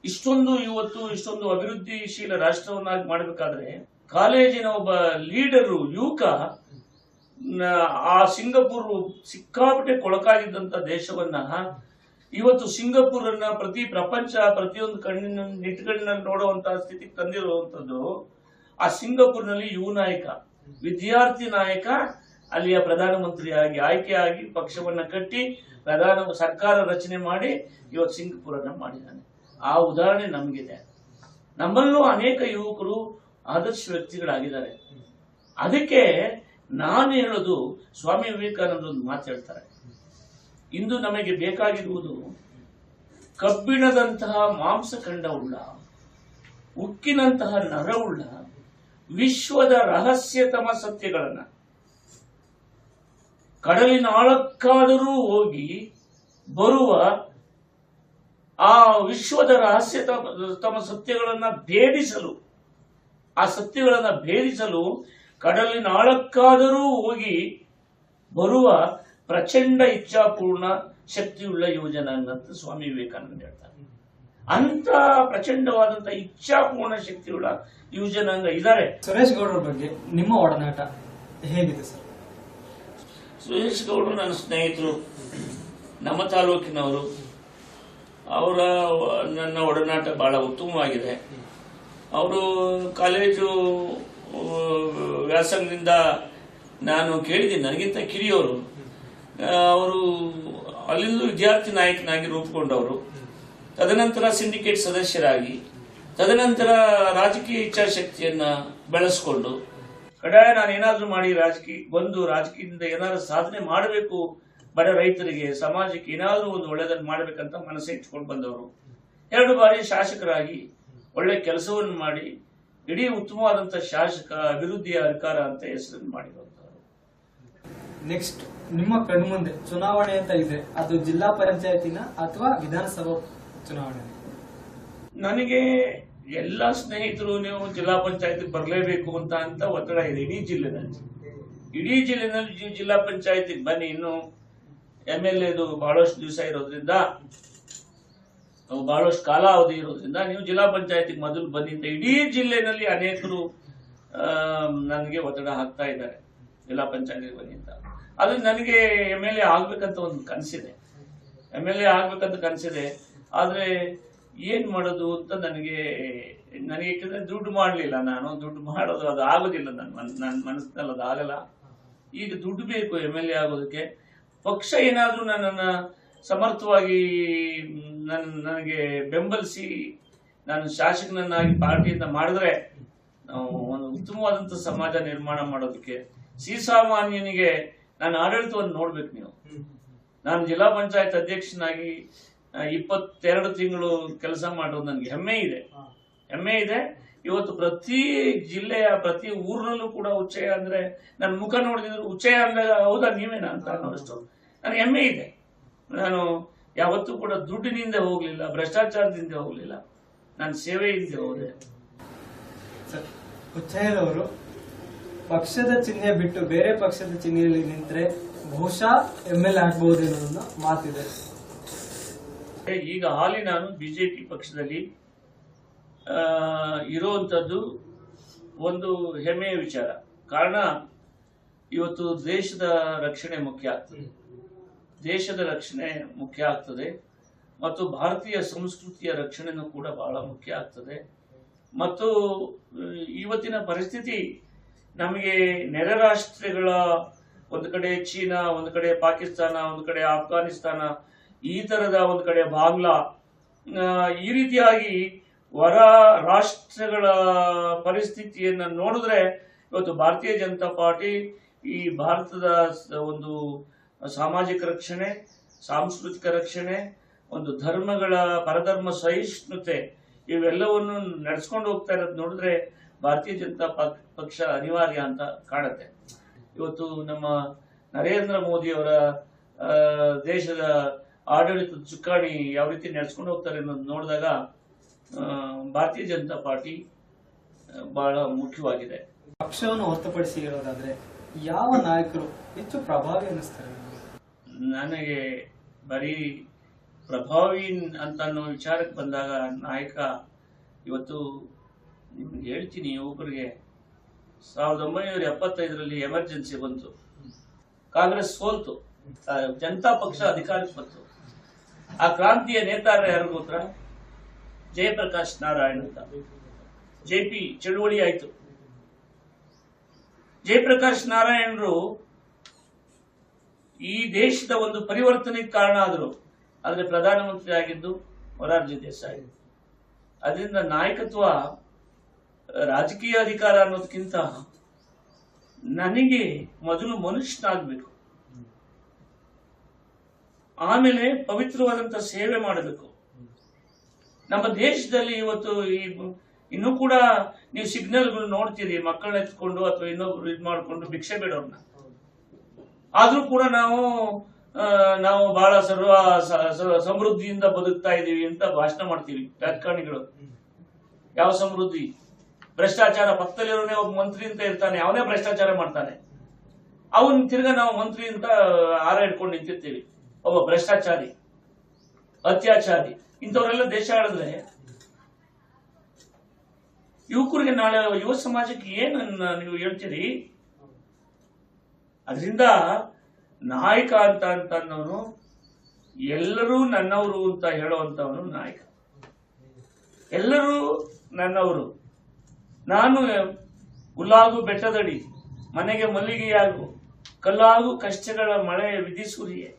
Speaker 2: ಇಷ್ಟೊಂದು ಅಭಿವೃದ್ಧಿಶೀಲ ರಾಷ್ಟ್ರವನ್ನಾಗಿ ಮಾಡಬೇಕಾದ್ರೆ ಕಾಲೇಜಿನ ಒಬ್ಬ ಲೀಡರು ಯುವಕ ಆ ಸಿಂಗಪುರ್ ಸಿಕ್ಕಾಪಟ್ಟೆ ಕೊಳಕಾಗಿದ್ದಂತ ದೇಶವನ್ನ ಇವತ್ತು ಸಿಂಗಪುರನ್ನ ಪ್ರತಿಯೊಂದು ನಿಟ್ಕಣ್ಣಿನಲ್ಲಿ ನೋಡುವಂತಹ ಸ್ಥಿತಿಗೆ ತಂದಿರುವಂತದ್ದು ಆ ಸಿಂಗಪುರ್ನಲ್ಲಿ ಯುವ ನಾಯಕ, ವಿದ್ಯಾರ್ಥಿ ನಾಯಕ ಅಲ್ಲಿಯ ಪ್ರಧಾನಮಂತ್ರಿಯಾಗಿ ಆಯ್ಕೆಯಾಗಿ ಪಕ್ಷವನ್ನ ಕಟ್ಟಿ ಸರ್ಕಾರ ರಚನೆ ಮಾಡಿ ಇವತ್ತು ಸಿಂಗಪುರನ್ನ ಮಾಡಿದ್ದಾನೆ. ಆ ಉದಾಹರಣೆ ನಮಗಿದೆ. ನಮ್ಮಲ್ಲೂ ಅನೇಕ ಯುವಕರು ಆದರ್ಶ ವ್ಯಕ್ತಿಗಳಾಗಿದ್ದಾರೆ. ಅದಕ್ಕೆ ನಾನು ಹೇಳೋದು, ಸ್ವಾಮಿ ವಿವೇಕಾನಂದ ಒಂದು ಮಾತಾಡ್ತಾರೆ, ಇಂದು ನಮಗೆ ಬೇಕಾಗಿರುವುದು ಕಬ್ಬಿಣದಂತಹ ಮಾಂಸಖಂಡವುಳ್ಳ, ಉಕ್ಕಿನಂತಹ ನರವುಳ್ಳ, ವಿಶ್ವದ ರಹಸ್ಯತಮ ಸತ್ಯಗಳನ್ನ ಕಡಲಿನ ಆಳಕ್ಕಾದರೂ ಹೋಗಿ ಬರುವ ಆ ವಿಶ್ವದ ರಹಸ್ಯತಮ ಸತ್ಯಗಳನ್ನ ಭೇದಿಸಲು, ಆ ಸತ್ಯಗಳನ್ನ ಭೇದಿಸಲು ಕಡಲಿನ ಆಳಕ್ಕಾದರೂ ಹೋಗಿ ಬರುವ ಪ್ರಚಂಡ ಇಚ್ಛಾಪೂರ್ಣ ಶಕ್ತಿಯುಳ್ಳ ಯುವಜನಾಂಗ ಅಂತ ಸ್ವಾಮಿ ವಿವೇಕಾನಂದ ಹೇಳ್ತಾರೆ. ಅಂತ ಪ್ರಚಂಡವಾದಂತ ಇಚ್ಛಾಪೂರ್ಣ ಶಕ್ತಿಯುಳ್ಳ ಯುವ ಜನಾಂಗ ಇದ್ದಾರೆ.
Speaker 1: ಸುರೇಶ್ ಗೌಡ್ರ ಬಗ್ಗೆ ನಿಮ್ಮ ಒಡನಾಟ ಹೇಗಿದೆ ಸರ್?
Speaker 2: ಸುರೇಶ್ ಗೌಡರು ನನ್ನ ಸ್ನೇಹಿತರು, ನಮ್ಮ ತಾಲೂಕಿನವರು. ಅವರ ನನ್ನ ಒಡನಾಟ ಬಹಳ ಉತ್ತಮವಾಗಿದೆ. ಅವರು ಕಾಲೇಜು ವ್ಯಾಸಂಗದಿಂದ ನಾನು ಕೇಳಿದ್ದೀನಿ, ನನಗಿಂತ ಕಿರಿಯವರು. ಅವರು ಅಲ್ಲಿಂದ ವಿದ್ಯಾರ್ಥಿ ನಾಯಕನಾಗಿ ರೂಪುಗೊಂಡವರು, ತದನಂತರ ಸಿಂಡಿಕೇಟ್ ಸದಸ್ಯರಾಗಿ, ತದನಂತರ ರಾಜಕೀಯ ಇಚ್ಛಾಶಕ್ತಿಯನ್ನ ಬೆಳೆಸ್ಕೊಂಡು ಕಡ್ಡಾಯ ನಾನು ಏನಾದ್ರೂ ಮಾಡಿ ರಾಜಕೀಯ ಬಂದು ರಾಜಕೀಯದಿಂದ ಏನಾದ್ರೂ ಸಾಧನೆ ಮಾಡಬೇಕು, ಬಡ ರೈತರಿಗೆ ಸಮಾಜಕ್ಕೆ ಏನಾದ್ರೂ ಒಂದು ಒಳ್ಳೆದನ್ನು ಮಾಡಬೇಕಂತ ಮನಸ್ಸೇ ಇಟ್ಕೊಂಡು ಬಂದವರು. 2 ಬಾರಿ ಶಾಸಕರಾಗಿ ಒಳ್ಳೆ ಕೆಲಸವನ್ನು ಮಾಡಿ ಇಡೀ ಉತ್ತಮವಾದಂತ ಶಾಸಕ, ಅಭಿವೃದ್ಧಿಯ ಅಧಿಕಾರ ಅಂತ ಹೆಸರನ್ನು ಮಾಡಿರುವಂತವರು.
Speaker 1: ನೆಕ್ಸ್ಟ್ ನಿಮ್ಮ ಕಣ್ಮುಂದೆ ಚುನಾವಣೆ ಅಂತ ಇದೆ, ಅದು ಜಿಲ್ಲಾ ಪಂಚಾಯತಿನ ಅಥವಾ ವಿಧಾನಸಭಾ ಚುನಾವಣೆ?
Speaker 2: ನನಗೆ ಎಲ್ಲ ಸ್ನೇಹಿತರು ನೀವು ಜಿಲ್ಲಾ ಪಂಚಾಯತ್ ಬರಲೇಬೇಕು ಅಂತ ಒತ್ತಡ ಇದೆ ಇಡೀ ಜಿಲ್ಲೆನಲ್ಲಿ ಜಿಲ್ಲಾ ಪಂಚಾಯತ್ ಬನ್ನಿ. ಇನ್ನು MLA ಬಹಳಷ್ಟು ದಿವಸ ಇರೋದ್ರಿಂದ, ಬಹಳಷ್ಟು ಕಾಲಾವಧಿ ಇರೋದ್ರಿಂದ ನೀವು ಜಿಲ್ಲಾ ಪಂಚಾಯತ್ ಮೊದಲು ಬನ್ನಿ ಅಂತ ಇಡೀ ಜಿಲ್ಲೆನಲ್ಲಿ ಅನೇಕರು ನನಗೆ ಒತ್ತಡ ಹಾಕ್ತಾ ಇದ್ದಾರೆ, ಜಿಲ್ಲಾ ಪಂಚಾಯತ್ ಬನ್ನಿ ಅಂತ. ಅದು ನನಗೆ MLA ಆಗ್ಬೇಕಂತ ಒಂದು ಕನಸಿದೆ, ಆದ್ರೆ ಏನ್ ಮಾಡೋದು ಅಂತ ನನಗೆ ಯಾಕಂದ್ರೆ ದುಡ್ಡು ಮಾಡಲಿಲ್ಲ. ನಾನು ದುಡ್ಡು ಮಾಡೋದು ಅದು ಆಗೋದಿಲ್ಲ, ನನ್ನ ಮನಸ್ಸಿನಲ್ಲಿ ಅದು ಆಗಲ್ಲ. ಈಗ ದುಡ್ಡು ಬೇಕು MLA ಆಗೋದಕ್ಕೆ. ಪಕ್ಷ ಏನಾದ್ರೂ ನನ್ನನ್ನ ಸಮರ್ಥವಾಗಿ ನನಗೆ ಬೆಂಬಲಿಸಿ ನಾನು ಶಾಸಕನನ್ನಾಗಿ ಪಾರ್ಟಿಯಿಂದ ಮಾಡಿದ್ರೆ ಒಂದು ಉತ್ತಮವಾದಂತ ಸಮಾಜ ನಿರ್ಮಾಣ ಮಾಡೋದಕ್ಕೆ, ಶ್ರೀಸಾಮಾನ್ಯನಿಗೆ ನಾನು ಆಡಳಿತವನ್ನು ನೋಡ್ಬೇಕು. ನೀವು ನಾನು ಜಿಲ್ಲಾ ಪಂಚಾಯತ್ ಅಧ್ಯಕ್ಷನಾಗಿ 22 ತಿಂಗಳು ಕೆಲಸ ಮಾಡೋದು ನನಗೆ ಹೆಮ್ಮೆ ಇದೆ. ಇವತ್ತು ಪ್ರತಿ ಜಿಲ್ಲೆಯ ಪ್ರತಿ ಊರಿನಲ್ಲೂ ಕೂಡ ಉಚ್ಚಯ ಅಂದ್ರೆ ನನ್ನ ಮುಖ ನೋಡಿದ್ರು ಉಚ್ಚಯ ಅಂದಾಗ ಹೌದಾ ನೀವೇನಾ ಅಂತ ಅನ್ನೋಷ್ಟು ನನಗೆ ಹೆಮ್ಮೆ ಇದೆ. ನಾನು ಯಾವತ್ತೂ ಕೂಡ ದುಡ್ಡಿನಿಂದ ಹೋಗ್ಲಿಲ್ಲ, ಭ್ರಷ್ಟಾಚಾರದಿಂದ ಹೋಗ್ಲಿಲ್ಲ, ನಾನು ಸೇವೆಯಿಂದ ಹೋದೆ.
Speaker 1: ಉಚ್ಚಯದವರು ಪಕ್ಷದ ಚಿಹ್ನೆ ಬಿಟ್ಟು ಬೇರೆ ಪಕ್ಷದ ಚಿಹ್ನೆಯಲ್ಲಿ ನಿಂತರೆ ಬಹುಶಃ MLA ಆಗ್ಬಹುದೇನೋ ಅನ್ನೋ ಮಾತಿದೆ.
Speaker 2: ಈಗ ಹಾಲಿ ನಾನು ಬಿಜೆಪಿ ಪಕ್ಷದಲ್ಲಿ ಇರುವಂತದ್ದು ಒಂದು ಹೆಮ್ಮೆಯ ವಿಚಾರ. ಕಾರಣ ಇವತ್ತು ದೇಶದ ರಕ್ಷಣೆ ಮುಖ್ಯ ಆಗ್ತದೆ ಮತ್ತು ಭಾರತೀಯ ಸಂಸ್ಕೃತಿಯ ರಕ್ಷಣೆನೂ ಕೂಡ ಬಹಳ ಮುಖ್ಯ ಆಗ್ತದೆ. ಮತ್ತು ಇವತ್ತಿನ ಪರಿಸ್ಥಿತಿ ನಮಗೆ ನೆರೆ ರಾಷ್ಟ್ರಗಳ, ಒಂದು ಕಡೆ ಚೀನಾ, ಒಂದು ಕಡೆ ಪಾಕಿಸ್ತಾನ, ಒಂದು ಕಡೆ ಆಫ್ಘಾನಿಸ್ತಾನ, ಈ ತರದ ಒಂದು ಕಡೆ ಬಾಂಗ್ಲಾ, ಈ ರೀತಿಯಾಗಿ ಹೊರ ರಾಷ್ಟ್ರಗಳ ಪರಿಸ್ಥಿತಿಯನ್ನು ನೋಡಿದ್ರೆ ಇವತ್ತು ಭಾರತೀಯ ಜನತಾ ಪಾರ್ಟಿ ಈ ಭಾರತದ ಒಂದು ಸಾಮಾಜಿಕ ರಕ್ಷಣೆ, ಸಾಂಸ್ಕೃತಿಕ ರಕ್ಷಣೆ, ಒಂದು ಧರ್ಮಗಳ ಪರಧರ್ಮ ಸಹಿಷ್ಣುತೆ ಇವೆಲ್ಲವನ್ನು ನಡೆಸ್ಕೊಂಡು ಹೋಗ್ತಾ ಇರೋದು ನೋಡಿದ್ರೆ ಭಾರತೀಯ ಜನತಾ ಪಕ್ಷ ಅನಿವಾರ್ಯ ಅಂತ ಕಾಣುತ್ತೆ. ಇವತ್ತು ನಮ್ಮ ನರೇಂದ್ರ ಮೋದಿ ಅವರ ದೇಶದ ಆಡಳಿತದ ಚುಕ್ಕಾಣಿ ಯಾವ ರೀತಿ ನಡೆಸ್ಕೊಂಡು ಹೋಗ್ತಾರೆ ಅನ್ನೋದು ನೋಡಿದಾಗ ಭಾರತೀಯ ಜನತಾ ಪಾರ್ಟಿ ಬಹಳ ಮುಖ್ಯವಾಗಿದೆ.
Speaker 1: ಪಕ್ಷವನ್ನು ಹೊರತುಪಡಿಸಿ ಹೇಳೋದಾದ್ರೆ ಯಾವ ನಾಯಕರು ಹೆಚ್ಚು ಪ್ರಭಾವಿ ಅನ್ನಿಸ್ತಾರೆ?
Speaker 2: ನನಗೆ ಬರೀ ಪ್ರಭಾವಿ ಅಂತ ಅನ್ನೋ ವಿಚಾರಕ್ಕೆ ಬಂದಾಗ ನಾಯಕ ಇವತ್ತು ನಿಮ್ಗೆ ಹೇಳ್ತೀನಿ. ಒಬ್ಬರಿಗೆ 1975ರಲ್ಲಿ ಎಮರ್ಜೆನ್ಸಿ ಬಂತು, ಕಾಂಗ್ರೆಸ್ ಸೋಲ್ತು, ಜನತಾ ಪಕ್ಷ ಅಧಿಕಾರಕ್ಕೆ ಬಂತು. ಆ ಕ್ರಾಂತಿಯ ನೇತಾರ ಯಾರು ಗೊತ್ತಾ? ಜಯಪ್ರಕಾಶ್ ನಾರಾಯಣ್ ಅಂತ. JP ಚಳುವಳಿ ಆಯ್ತು. ಜಯಪ್ರಕಾಶ್ ನಾರಾಯಣರು ಈ ದೇಶದ ಒಂದು ಪರಿವರ್ತನೆಗೆ ಕಾರಣ ಆದರು. ಆದ್ರೆ ಪ್ರಧಾನಮಂತ್ರಿ ಆಗಿದ್ದು ಮೊರಾರ್ಜಿ ದೇಸಾಯಿ. ಅದರಿಂದ ನಾಯಕತ್ವ, ರಾಜಕೀಯ ಅಧಿಕಾರ ಅನ್ನೋದಕ್ಕಿಂತ ನನಗೆ ಮೊದಲು ಮನುಷ್ಯನಾಗಬೇಕು, ಆಮೇಲೆ ಪವಿತ್ರವಾದಂತ ಸೇವೆ ಮಾಡಬೇಕು. ನಮ್ಮ ದೇಶದಲ್ಲಿ ಇವತ್ತು ಇನ್ನೂ ಕೂಡ ನೀವು ಸಿಗ್ನಲ್ಗಳು ನೋಡ್ತೀರಿ, ಮಕ್ಕಳನ್ನ ಎತ್ಕೊಂಡು ಅಥವಾ ಇನ್ನೊಬ್ರು ಇದು ಮಾಡ್ಕೊಂಡು ಭಿಕ್ಷೆ ಬೇಡವ್ರನ್ನ. ಆದ್ರೂ ಕೂಡ ನಾವು ಬಹಳ ಸಮೃದ್ಧಿಯಿಂದ ಬದುಕ್ತಾ ಇದೀವಿ ಅಂತ ಭಾಷಣ ಮಾಡ್ತೀವಿ ರಾಜಕಾರಣಿಗಳು. ಯಾವ ಸಮೃದ್ಧಿ? ಭ್ರಷ್ಟಾಚಾರ. ಪಕ್ಕದಲ್ಲಿರೋನೇ ಒಬ್ಬ ಮಂತ್ರಿ ಅಂತ ಇರ್ತಾನೆ, ಅವನೇ ಭ್ರಷ್ಟಾಚಾರ ಮಾಡ್ತಾನೆ. ಅವನ್ ತಿರ್ಗಾ ನಾವು ಮಂತ್ರಿ ಅಂತ ಹಾರ ಇಟ್ಕೊಂಡು ನಿಂತಿರ್ತೀವಿ, ಒಬ್ಬ ಭ್ರಷ್ಟಾಚಾರಿ. ಅತ್ಯಾಚಾರಿ ಇಂಥವರೆಲ್ಲ ದೇಶ ಆಳಿದ್ರೆ ಯುವಕರಿಗೆ ನಾಳೆ ಯುವ ಸಮಾಜಕ್ಕೆ ಏನನ್ನ ನೀವು ಹೇಳ್ತೀರಿ? ಅದರಿಂದ ನಾಯಕ ಅಂತ ಅನ್ನೋನು ಎಲ್ಲರೂ ನನ್ನವರು ಅಂತ ಹೇಳುವಂತವನು ನಾಯಕ. ಎಲ್ಲರೂ ನನ್ನವರು, ನಾನು ಹುಲ್ಲಾಗು ಬೆಟ್ಟದಡಿ, ಮನೆಗೆ ಮಲ್ಲಿಗೆಯಾಗು, ಕಲ್ಲಾಗು ಕಷ್ಟಗಳ ಮಳೆ ವಿಧಿಸುರಿಯೇ,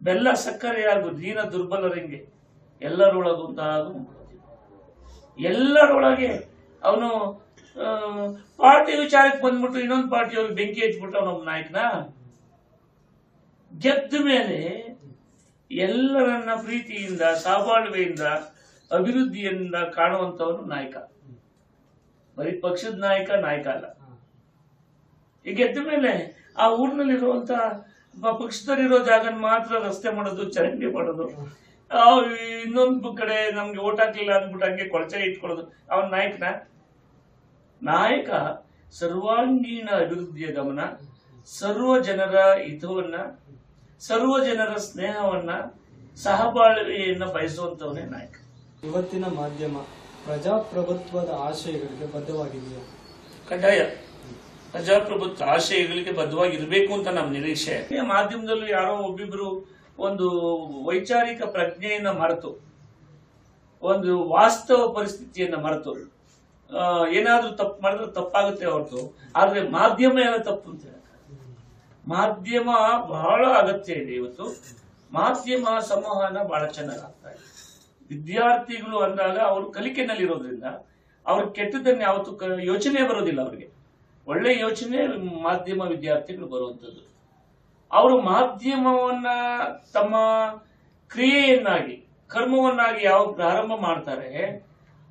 Speaker 2: ಬೆಲ್ಲ ಸಕ್ಕರೆಯಾಗು ದೀನ ದುರ್ಬಲರಿಂಗೆ, ಎಲ್ಲರೊಳಗು ಅಂತಾಗು. ಎಲ್ಲರೊಳಗೆ ಅವನು ಪಾರ್ಟಿ ವಿಚಾರಕ್ಕೆ ಬಂದ್ಬಿಟ್ಟು ಇನ್ನೊಂದು ಪಾರ್ಟಿಯವ್ರಿಗೆ ಬೆಂಕಿ ಹಚ್ಬಿಟ್ಟು ಅವನೊಬ್ಬ ನಾಯಕನ. ಗೆದ್ದ ಮೇಲೆ ಎಲ್ಲರನ್ನ ಪ್ರೀತಿಯಿಂದ, ಸಹಬಾಳ್ವೆಯಿಂದ, ಅಭಿವೃದ್ಧಿಯಿಂದ ಕಾಣುವಂತವನು ನಾಯಕ. ಬರೀ ಪಕ್ಷದ ನಾಯಕ ಅಲ್ಲ. ಈಗ ಗೆದ್ದ ಮೇಲೆ ಆ ಊರಿನಲ್ಲಿರುವಂತ ಪಕ್ಷದಲ್ಲಿರೋ ಜಾಗನ ಮಾತ್ರ ರಸ್ತೆ ಮಾಡೋದು, ಚರಂಡಿ ಮಾಡೋದು, ಇನ್ನೊಂದು ಕಡೆ ನಮ್ಗೆ ಓಟ್ ಹಾಕ್ಲಿಲ್ಲ ಅಂದ್ಬಿಟ್ಟು ಹಂಗೆ ಕೊಳಚೆ ಇಟ್ಕೊಳ್ಳೋದು, ಅವನ ನಾಯಕನ? ನಾಯಕ ಸರ್ವಾಂಗೀಣ ಅಭಿವೃದ್ಧಿಯ ಗಮನ, ಸರ್ವ ಜನರ ಹಿತವನ್ನ, ಸರ್ವ ಜನರ ಸ್ನೇಹವನ್ನ, ಸಹಬಾಳ್ವೆಯನ್ನ ಬಯಸುವಂತವನೇ ನಾಯಕ.
Speaker 1: ಇವತ್ತಿನ ಮಾಧ್ಯಮ ಪ್ರಜಾಪ್ರಭುತ್ವದ ಆಶಯಗಳಿಗೆ ಬದ್ಧವಾಗಿದೆಯಾ?
Speaker 2: ಕಡ್ಡಾಯ. ಪ್ರಜಾಪ್ರಭುತ್ವ ಆಶಯಗಳಿಗೆ ಬದ್ಧವಾಗಿರ್ಬೇಕು ಅಂತ ನಮ್ಮ ನಿರೀಕ್ಷೆ. ಮಾಧ್ಯಮದಲ್ಲೂ ಯಾರೋ ಒಬ್ಬಿಬ್ರು ಒಂದು ವೈಚಾರಿಕ ಪ್ರಜ್ಞೆಯನ್ನ ಮರೆತು, ಒಂದು ವಾಸ್ತವ ಪರಿಸ್ಥಿತಿಯನ್ನ ಮರೆತು, ಏನಾದ್ರೂ ತಪ್ಪು ಮಾಡಿದ್ರೆ ತಪ್ಪಾಗುತ್ತೆ ಹೊರತು, ಆದ್ರೆ ಮಾಧ್ಯಮ ಎಲ್ಲ ತಪ್ಪು ಅಂತ ಹೇಳ. ಮಾಧ್ಯಮ ಬಹಳ ಅಗತ್ಯ ಇದೆ ಇವತ್ತು. ಮಾಧ್ಯಮ ಸಂವಹನ ಬಹಳ ಚೆನ್ನಾಗಿ ಆಗ್ತಾ ಇದೆ. ವಿದ್ಯಾರ್ಥಿಗಳು ಅಂದಾಗ ಅವರು ಕಲಿಕೆನಲ್ಲಿರೋದ್ರಿಂದ ಅವ್ರ ಕೆಟ್ಟದನ್ನ ಯಾವತ್ತೂ ಯೋಚನೆ ಬರೋದಿಲ್ಲ. ಅವರಿಗೆ ಒಳ್ಳೆ ಯೋಚನೆ ಮಾಧ್ಯಮ ವಿದ್ಯಾರ್ಥಿಗಳು ಬರುವಂತದ್ದು. ಅವರು ಮಾಧ್ಯಮವನ್ನ ತಮ್ಮ ಕ್ರಿಯೆಯನ್ನಾಗಿ, ಕರ್ಮವನ್ನಾಗಿ ಯಾವ ಪ್ರಾರಂಭ ಮಾಡ್ತಾರೆ,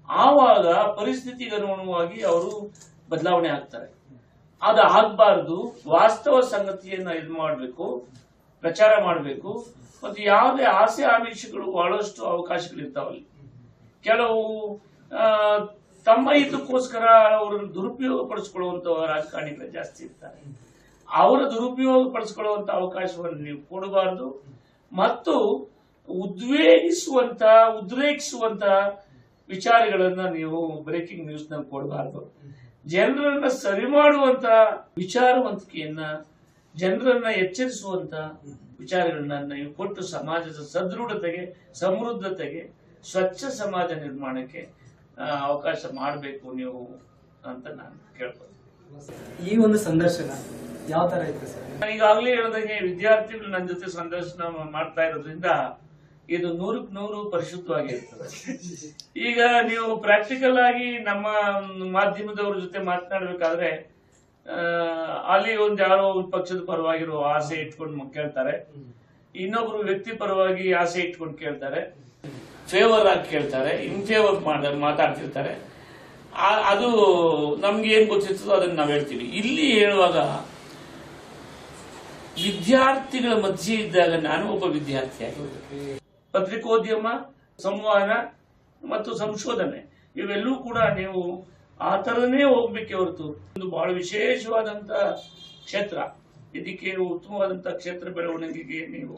Speaker 2: ಆವಾಗ ಪರಿಸ್ಥಿತಿಗೆ ಅನುಗುಣವಾಗಿ ಅವರು ಬದಲಾವಣೆ ಆಗ್ತಾರೆ. ಅದು ಆಗ್ಬಾರ್ದು. ವಾಸ್ತವ ಸಂಗತಿಯನ್ನ ಇದು ಮಾಡಬೇಕು, ಪ್ರಚಾರ ಮಾಡಬೇಕು. ಮತ್ತು ಯಾವುದೇ ಆಸೆ ಆಮಿಷಗಳು ಬಹಳಷ್ಟು ಅವಕಾಶಗಳಿರ್ತಾವಲ್ಲಿ. ಕೆಲವು ತಮ್ಮ ಹಿತಕ್ಕೋಸ್ಕರ ಅವರನ್ನು ದುರುಪಯೋಗ ಪಡಿಸ್ಕೊಳ್ಳುವಂತ ರಾಜಕಾರಣಿಗಳು ಜಾಸ್ತಿ ಇರ್ತಾರೆ. ಅವರ ದುರುಪಯೋಗ ಪಡಿಸ್ಕೊಳ್ಳುವಂತ ಅವಕಾಶವನ್ನು ನೀವು ಕೊಡಬಾರ್ದು. ಮತ್ತು ಉದ್ರೇಕಿಸುವಂತ ವಿಚಾರಗಳನ್ನ ನೀವು ಬ್ರೇಕಿಂಗ್ ನ್ಯೂಸ್ ನಲ್ಲಿ ಕೊಡಬಾರ್ದು. ಜನರನ್ನ ಸರಿ ಮಾಡುವಂತ ವಿಚಾರವಂತಿಕೆಯನ್ನ, ಜನರನ್ನ ಎಚ್ಚರಿಸುವಂತ ವಿಚಾರಗಳನ್ನ ನೀವು ಕೊಟ್ಟು ಸಮಾಜದ ಸದೃಢತೆಗೆ, ಸಮೃದ್ಧತೆಗೆ, ಸ್ವಚ್ಛ ಸಮಾಜ ನಿರ್ಮಾಣಕ್ಕೆ ಅವಕಾಶ ಮಾಡಬೇಕು ನೀವು ಅಂತ ನಾನು ಕೇಳ್ಬೋದು.
Speaker 1: ಈ ಒಂದು ಸಂದರ್ಶನ ಯಾವ ತರ ಇತ್ತು ಸರ್?
Speaker 2: ನಾನು ಈಗಾಗಲೇ ಹೇಳಿದಂಗೆ ವಿದ್ಯಾರ್ಥಿಗಳು ನನ್ನ ಜೊತೆ ಸಂದರ್ಶನ ಮಾಡ್ತಾ ಇರೋದ್ರಿಂದ ಇದು 100% ಪರಿಶುದ್ಧವಾಗಿರ್ತದೆ. ಈಗ ನೀವು ಪ್ರಾಕ್ಟಿಕಲ್ ಆಗಿ ನಮ್ಮ ಮಾಧ್ಯಮದವ್ರ ಜೊತೆ ಮಾತನಾಡಬೇಕಾದ್ರೆ ಅಲ್ಲಿ ಯಾರೋ ಪಕ್ಷದ ಪರವಾಗಿರೋ ಆಸೆ ಇಟ್ಕೊಂಡು ಕೇಳ್ತಾರೆ, ಇನ್ನೊಬ್ರು ವ್ಯಕ್ತಿ ಪರವಾಗಿ ಆಸೆ ಇಟ್ಕೊಂಡು ಕೇಳ್ತಾರೆ, ಫೇವರ್ ಆಗಿ ಕೇಳ್ತಾರೆ, ಇನ್ಫೇವರ್ ಮಾತಾಡ್ತಿರ್ತಾರೆ. ಅದು ನಮ್ಗೆ ಏನ್ ಗೊತ್ತಿರ್ತದೋ ಅದನ್ನ ನಾವ್ ಹೇಳ್ತೀವಿ. ಇಲ್ಲಿ ಹೇಳುವಾಗ ವಿದ್ಯಾರ್ಥಿಗಳ ಮಧ್ಯೆ ಇದ್ದಾಗ ನಾನು ಒಬ್ಬ ವಿದ್ಯಾರ್ಥಿಯಾಗಿ ಪತ್ರಿಕೋದ್ಯಮ, ಸಂವಹನ ಮತ್ತು ಸಂಶೋಧನೆ ಇವೆಲ್ಲೂ ಕೂಡ ನೀವು ಆ ತರನೇ ಹೋಗ್ಬೇಕೆ ಹೊರತು ಒಂದು ಬಹಳ ವಿಶೇಷವಾದಂತ ಕ್ಷೇತ್ರ. ಇದಕ್ಕೆ ಉತ್ತಮವಾದಂತ ಕ್ಷೇತ್ರ ಬೆಳವಣಿಗೆಗೆ ನೀವು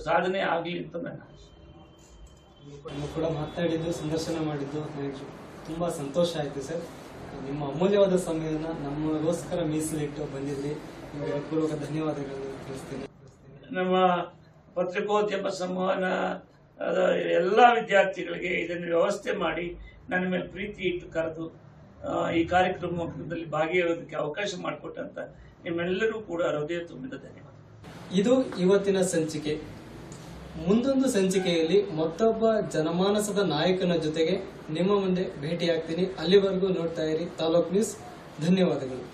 Speaker 2: ಸಾಧನೆ ಆಗಲಿ ಅಂತ ನನ್ನ
Speaker 1: ಕೂಡ ಮಾತಾಡಿದ್ದು, ಸಂದರ್ಶನ ಮಾಡಿದ್ದು ನನಗೆ ತುಂಬಾ ಸಂತೋಷ ಆಯ್ತು ಸರ್. ನಿಮ್ಮ ಅಮೂಲ್ಯವಾದ ಸಮಯನ ನಮಗೋಸ್ಕರ ಮೀಸಲಿಟ್ಟು ಬಂದಿದ್ರಿ. ನಿಮಗೆ ಪೂರ್ವಕ ಧನ್ಯವಾದಗಳನ್ನು ತಿಳಿಸ್ತೀನಿ.
Speaker 2: ನಮ್ಮ ಪತ್ರಿಕೋದ್ಯಮ ಸಂವಹನ ಎಲ್ಲಾ ವಿದ್ಯಾರ್ಥಿಗಳಿಗೆ ಇದನ್ನು ವ್ಯವಸ್ಥೆ ಮಾಡಿ ನನ್ನ ಮೇಲೆ ಪ್ರೀತಿ ಇಟ್ಟು ಕರೆದು ಈ ಕಾರ್ಯಕ್ರಮದಲ್ಲಿ ಭಾಗಿಯಾಗೋದಕ್ಕೆ ಅವಕಾಶ ಮಾಡಿಕೊಟ್ಟಂತ ನಿಮ್ಮೆಲ್ಲರೂ ಕೂಡ ಹೃದಯ ತುಂಬಿದ ಧನ್ಯವಾದ.
Speaker 1: ಇದು ಇವತ್ತಿನ ಸಂಚಿಕೆ. ಮುಂದೊಂದು ಸಂಚಿಕೆಯಲ್ಲಿ ಮತ್ತೊಬ್ಬ ಜನಮಾನಸದ ನಾಯಕನ ಜೊತೆಗೆ ನಿಮ್ಮ ಮುಂದೆ ಭೇಟಿಯಾಗ್ತೀನಿ. ಅಲ್ಲಿವರೆಗೂ ನೋಡ್ತಾ ಇರಿ ತಾಲೂಕ್ ನ್ಯೂಸ್. ಧನ್ಯವಾದಗಳು.